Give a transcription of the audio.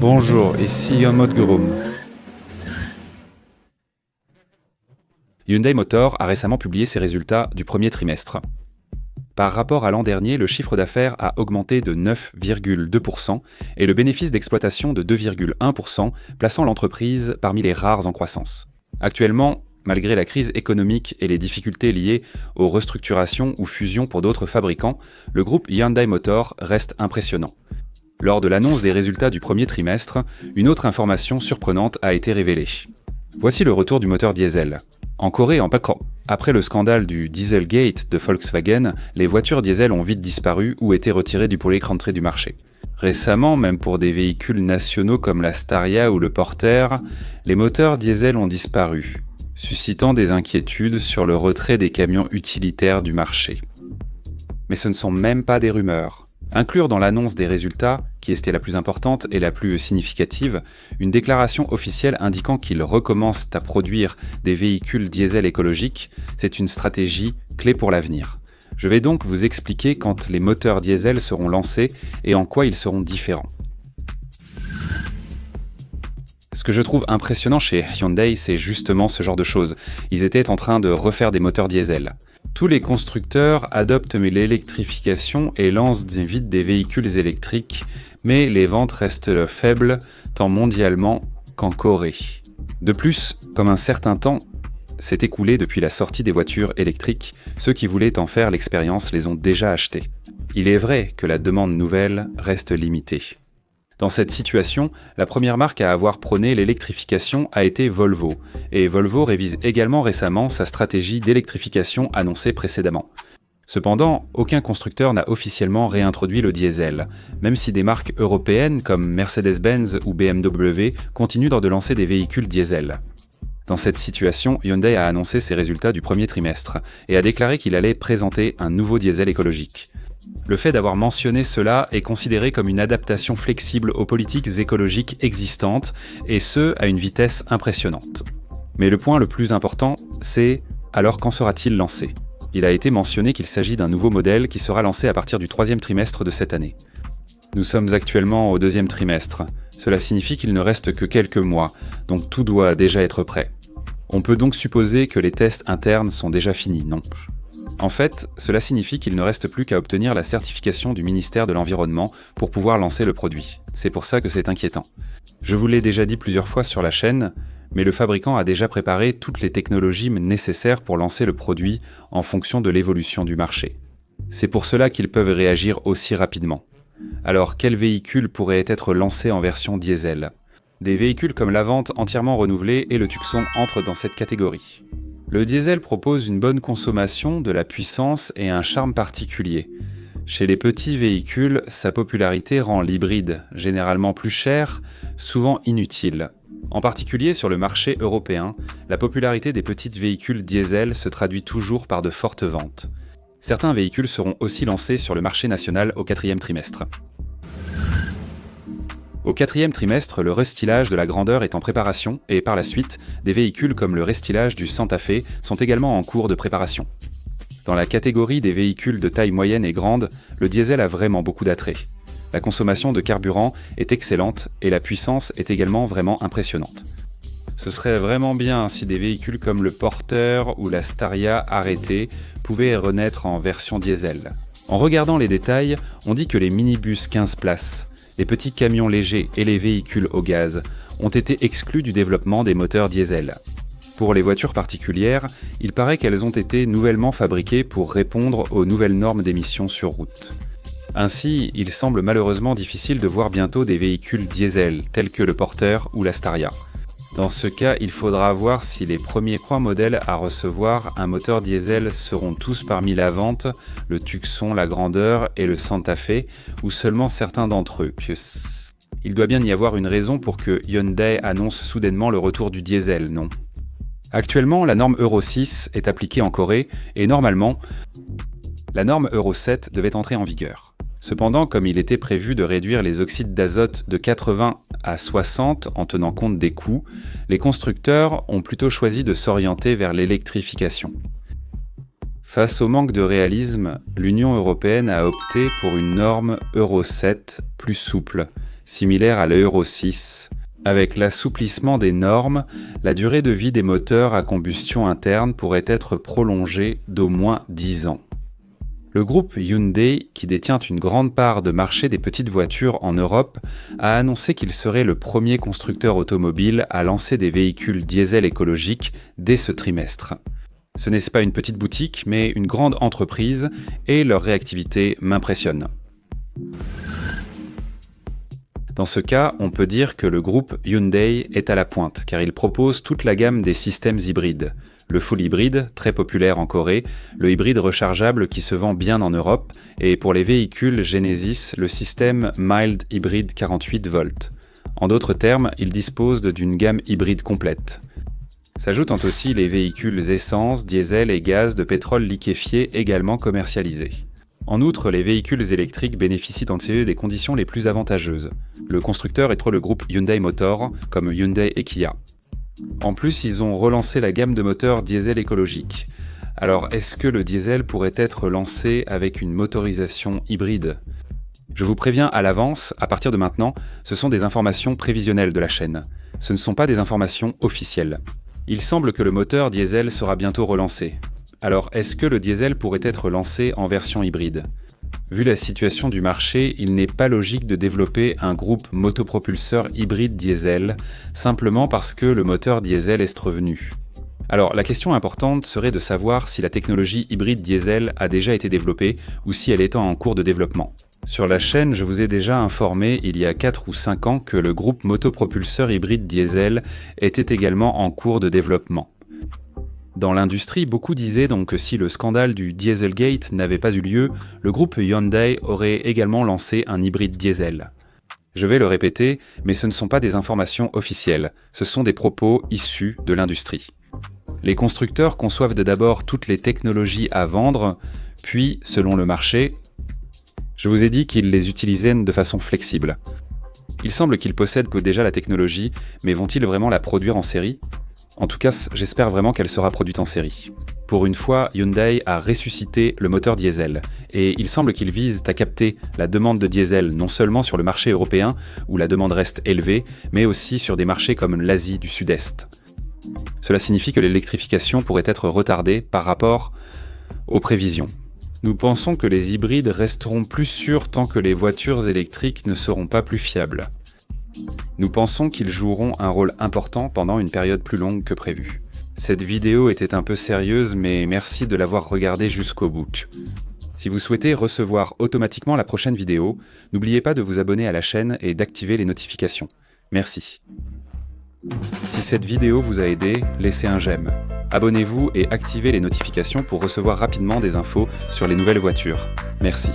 Bonjour, ici Yomod Gurum. Hyundai Motor a récemment publié ses résultats du premier trimestre. Par rapport à l'an dernier, le chiffre d'affaires a augmenté de 9,2% et le bénéfice d'exploitation de 2,1%, plaçant l'entreprise parmi les rares en croissance. Actuellement, malgré la crise économique et les difficultés liées aux restructurations ou fusions pour d'autres fabricants, le groupe Hyundai Motor reste impressionnant. Lors de l'annonce des résultats du premier trimestre, une autre information surprenante a été révélée. Voici le retour du moteur diesel. En Corée, après le scandale du Dieselgate de Volkswagen, les voitures diesel ont vite disparu ou été retirées du polycrentré du marché. Récemment, même pour des véhicules nationaux comme la Staria ou le Porter, les moteurs diesel ont disparu, suscitant des inquiétudes sur le retrait des camions utilitaires du marché. Mais ce ne sont même pas des rumeurs. Inclure dans l'annonce des résultats, qui était la plus importante et la plus significative, une déclaration officielle indiquant qu'ils recommencent à produire des véhicules diesel écologiques, c'est une stratégie clé pour l'avenir. Je vais donc vous expliquer quand les moteurs diesel seront lancés et en quoi ils seront différents. Ce que je trouve impressionnant chez Hyundai, c'est justement ce genre de choses. Ils étaient en train de refaire des moteurs diesel. Tous les constructeurs adoptent l'électrification et lancent vite des véhicules électriques, mais les ventes restent faibles tant mondialement qu'en Corée. De plus, comme un certain temps s'est écoulé depuis la sortie des voitures électriques, ceux qui voulaient en faire l'expérience les ont déjà achetées. Il est vrai que la demande nouvelle reste limitée. Dans cette situation, la première marque à avoir prôné l'électrification a été Volvo, et Volvo révise également récemment sa stratégie d'électrification annoncée précédemment. Cependant, aucun constructeur n'a officiellement réintroduit le diesel, même si des marques européennes comme Mercedes-Benz ou BMW continuent de lancer des véhicules diesel. Dans cette situation, Hyundai a annoncé ses résultats du premier trimestre et a déclaré qu'il allait présenter un nouveau diesel écologique. Le fait d'avoir mentionné cela est considéré comme une adaptation flexible aux politiques écologiques existantes, et ce, à une vitesse impressionnante. Mais le point le plus important, c'est alors quand sera-t-il lancé ? Il a été mentionné qu'il s'agit d'un nouveau modèle qui sera lancé à partir du troisième trimestre de cette année. Nous sommes actuellement au deuxième trimestre. Cela signifie qu'il ne reste que quelques mois, donc tout doit déjà être prêt. On peut donc supposer que les tests internes sont déjà finis, non ? En fait, cela signifie qu'il ne reste plus qu'à obtenir la certification du ministère de l'Environnement pour pouvoir lancer le produit. C'est pour ça que c'est inquiétant. Je vous l'ai déjà dit plusieurs fois sur la chaîne, mais le fabricant a déjà préparé toutes les technologies nécessaires pour lancer le produit en fonction de l'évolution du marché. C'est pour cela qu'ils peuvent réagir aussi rapidement. Alors, quel véhicule pourrait être lancé en version diesel ? Des véhicules comme l'Avant entièrement renouvelé et le Tucson entrent dans cette catégorie. Le diesel propose une bonne consommation, de la puissance et un charme particulier. Chez les petits véhicules, sa popularité rend l'hybride, généralement plus cher, souvent inutile. En particulier sur le marché européen, la popularité des petits véhicules diesel se traduit toujours par de fortes ventes. Certains véhicules seront aussi lancés sur le marché national au quatrième trimestre. Au quatrième trimestre, le restylage de la grandeur est en préparation et par la suite, des véhicules comme le restylage du Santa Fe sont également en cours de préparation. Dans la catégorie des véhicules de taille moyenne et grande, le diesel a vraiment beaucoup d'attrait. La consommation de carburant est excellente et la puissance est également vraiment impressionnante. Ce serait vraiment bien si des véhicules comme le Porter ou la Staria arrêtés pouvaient renaître en version diesel. En regardant les détails, on dit que les minibus 15 places, les petits camions légers et les véhicules au gaz ont été exclus du développement des moteurs diesel. Pour les voitures particulières, il paraît qu'elles ont été nouvellement fabriquées pour répondre aux nouvelles normes d'émissions sur route. Ainsi, il semble malheureusement difficile de voir bientôt des véhicules diesel tels que le Porter ou la Staria. Dans ce cas, il faudra voir si les premiers 3 modèles à recevoir un moteur diesel seront tous parmi l'Avant, le Tucson, la Grandeur et le Santa Fe, ou seulement certains d'entre eux. Il doit bien y avoir une raison pour que Hyundai annonce soudainement le retour du diesel, non ? Actuellement, la norme Euro 6 est appliquée en Corée et normalement, la norme Euro 7 devait entrer en vigueur. Cependant, comme il était prévu de réduire les oxydes d'azote de 80 à 60 en tenant compte des coûts, les constructeurs ont plutôt choisi de s'orienter vers l'électrification. Face au manque de réalisme, l'Union européenne a opté pour une norme Euro 7 plus souple, similaire à l'Euro 6. Avec l'assouplissement des normes, la durée de vie des moteurs à combustion interne pourrait être prolongée d'au moins 10 ans. Le groupe Hyundai, qui détient une grande part de marché des petites voitures en Europe, a annoncé qu'il serait le premier constructeur automobile à lancer des véhicules diesel écologiques dès ce trimestre. Ce n'est pas une petite boutique, mais une grande entreprise, et leur réactivité m'impressionne. Dans ce cas, on peut dire que le groupe Hyundai est à la pointe, car il propose toute la gamme des systèmes hybrides. Le full hybride, très populaire en Corée, le hybride rechargeable qui se vend bien en Europe, et pour les véhicules Genesis, le système Mild Hybrid 48 volts. En d'autres termes, il dispose d'une gamme hybride complète. S'ajoutent aussi les véhicules essence, diesel et gaz de pétrole liquéfié également commercialisés. En outre, les véhicules électriques bénéficient dans des conditions les plus avantageuses. Le constructeur est trop le groupe Hyundai Motor, comme Hyundai et Kia. En plus, ils ont relancé la gamme de moteurs diesel écologiques. Alors, est-ce que le diesel pourrait être lancé avec une motorisation hybride ? Je vous préviens à l'avance, à partir de maintenant, ce sont des informations prévisionnelles de la chaîne. Ce ne sont pas des informations officielles. Il semble que le moteur diesel sera bientôt relancé. Alors, est-ce que le diesel pourrait être lancé en version hybride ? Vu la situation du marché, il n'est pas logique de développer un groupe motopropulseur hybride diesel, simplement parce que le moteur diesel est revenu. Alors, la question importante serait de savoir si la technologie hybride diesel a déjà été développée ou si elle est en cours de développement. Sur la chaîne, je vous ai déjà informé il y a 4 ou 5 ans que le groupe motopropulseur hybride diesel était également en cours de développement. Dans l'industrie, beaucoup disaient donc que si le scandale du Dieselgate n'avait pas eu lieu, le groupe Hyundai aurait également lancé un hybride diesel. Je vais le répéter, mais ce ne sont pas des informations officielles, ce sont des propos issus de l'industrie. Les constructeurs conçoivent d'abord toutes les technologies à vendre, puis, selon le marché, je vous ai dit qu'ils les utilisaient de façon flexible. Il semble qu'ils possèdent déjà la technologie, mais vont-ils vraiment la produire en série ? En tout cas, j'espère vraiment qu'elle sera produite en série. Pour une fois, Hyundai a ressuscité le moteur diesel, et il semble qu'ils visent à capter la demande de diesel non seulement sur le marché européen, où la demande reste élevée, mais aussi sur des marchés comme l'Asie du Sud-Est. Cela signifie que l'électrification pourrait être retardée par rapport aux prévisions. Nous pensons que les hybrides resteront plus sûrs tant que les voitures électriques ne seront pas plus fiables. Nous pensons qu'ils joueront un rôle important pendant une période plus longue que prévu. Cette vidéo était un peu sérieuse, mais merci de l'avoir regardée jusqu'au bout. Si vous souhaitez recevoir automatiquement la prochaine vidéo, n'oubliez pas de vous abonner à la chaîne et d'activer les notifications. Merci. Si cette vidéo vous a aidé, laissez un j'aime. Abonnez-vous et activez les notifications pour recevoir rapidement des infos sur les nouvelles voitures. Merci.